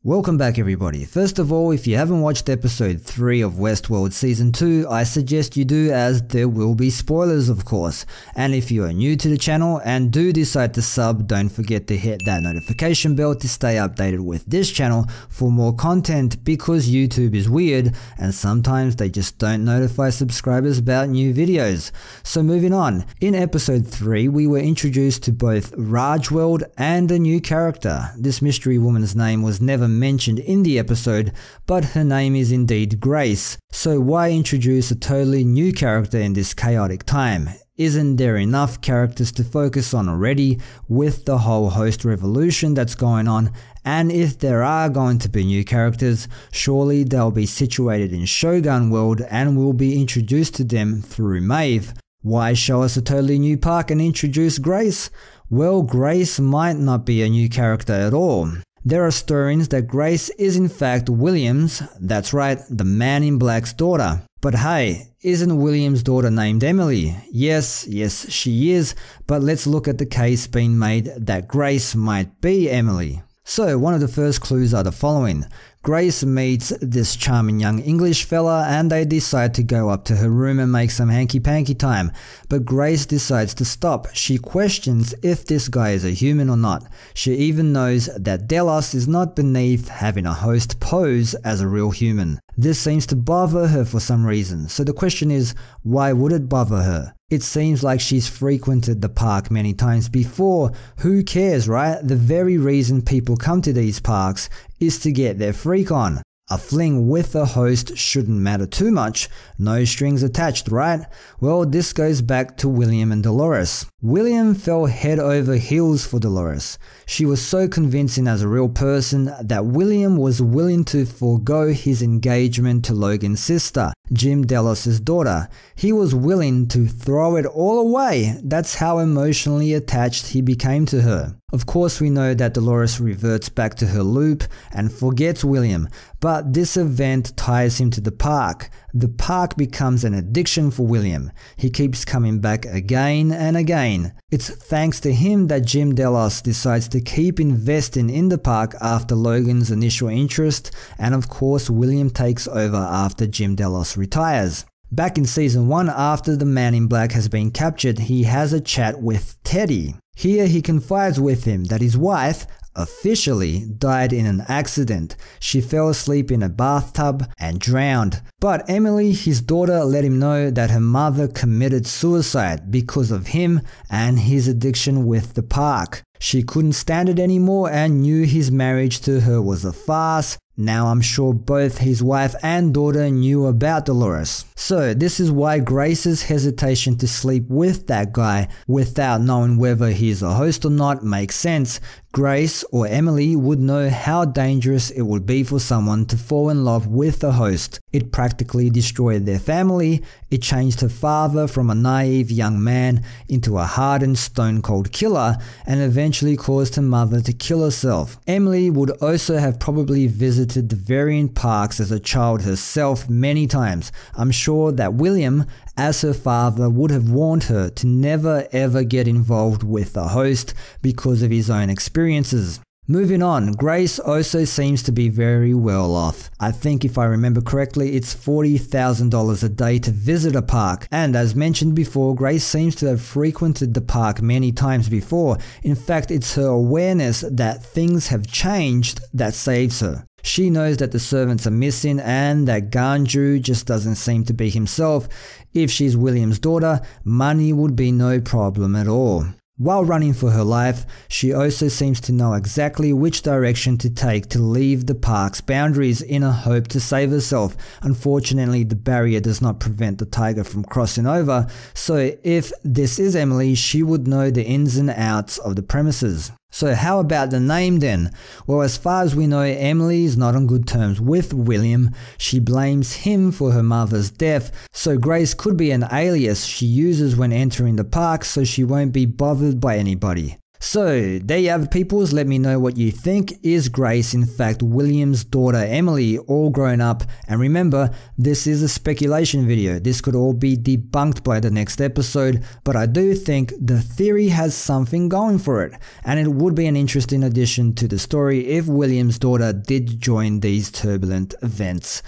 Welcome back everybody. First of all, if you haven't watched episode 3 of Westworld season 2, I suggest you do, as there will be spoilers of course. And if you are new to the channel and do decide to sub, don't forget to hit that notification bell to stay updated with this channel for more content, because YouTube is weird and sometimes they just don't notify subscribers about new videos. So moving on, in episode 3 we were introduced to both Rajworld and a new character. This mystery woman's name was never mentioned in the episode, but her name is indeed Grace. So why introduce a totally new character in this chaotic time? Isn't there enough characters to focus on already with the whole host revolution that's going on? And if there are going to be new characters, surely they'll be situated in Shogun World and we'll be introduced to them through Maeve. Why show us a totally new park and introduce Grace? Well, Grace might not be a new character at all. There are stirrings that Grace is in fact Willliam's, that's right, the man in black's daughter. But hey, isn't Willliam's daughter named Emily? Yes, she is, but let's look at the case being made that Grace might be Emily. So one of the first clues are the following. Grace meets this charming young English fella and they decide to go up to her room and make some hanky-panky time. But Grace decides to stop. She questions if this guy is a human or not. She even knows that Delos is not beneath having a host pose as a real human. This seems to bother her for some reason. So the question is, why would it bother her? It seems like she's frequented the park many times before. Who cares, right? The very reason people come to these parks is to get their freak on. A fling with a host shouldn't matter too much. No strings attached, right? Well, this goes back to Willliam and Dolores. Willliam fell head over heels for Dolores. She was so convincing as a real person that Willliam was willing to forego his engagement to Logan's sister, Jim Delos' daughter. He was willing to throw it all away. That's how emotionally attached he became to her. Of course, we know that Dolores reverts back to her loop and forgets Willliam, but this event ties him to the park. The park becomes an addiction for Willliam. He keeps coming back again and again. It's thanks to him that Jim Delos decides to keep investing in the park after Logan's initial interest, and of course Willliam takes over after Jim Delos retires. Back in season 1, after the man in black has been captured, he has a chat with Teddy. Here he confides with him that his wife officially died in an accident. She fell asleep in a bathtub and drowned. But Emily, his daughter, let him know that her mother committed suicide because of him and his addiction with the park. She couldn't stand it anymore and knew his marriage to her was a farce. Now I'm sure both his wife and daughter knew about Dolores. So this is why Grace's hesitation to sleep with that guy without knowing whether he's a host or not makes sense. Grace or Emily would know how dangerous it would be for someone to fall in love with a host. It practically destroyed their family. It changed her father from a naive young man into a hardened stone-cold killer, and eventually caused her mother to kill herself. Emily would also have probably visited the variant parks as a child herself many times. I'm sure that Willliam, as her father, would have warned her to never ever get involved with a host because of his own experiences. Moving on, Grace also seems to be very well off. I think if I remember correctly, it's $40,000 a day to visit a park. And as mentioned before, Grace seems to have frequented the park many times before. In fact, it's her awareness that things have changed that saves her. She knows that the servants are missing and that Ganju just doesn't seem to be himself. If she's William's daughter, money would be no problem at all. While running for her life, she also seems to know exactly which direction to take to leave the park's boundaries in a hope to save herself. Unfortunately, the barrier does not prevent the tiger from crossing over, so if this is Emily, she would know the ins and outs of the premises. So how about the name then? Well, as far as we know, Emily is not on good terms with Willliam. She blames him for her mother's death, so Grace could be an alias she uses when entering the park so she won't be bothered by anybody. So there you have it, peoples. Let me know what you think. Is Grace in fact William's daughter Emily, all grown up? And remember, this is a speculation video. This could all be debunked by the next episode, but I do think the theory has something going for it, and it would be an interesting addition to the story if William's daughter did join these turbulent events.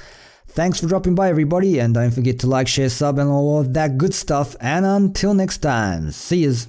Thanks for dropping by, everybody, and don't forget to like, share, sub, and all of that good stuff. And until next time, see yas.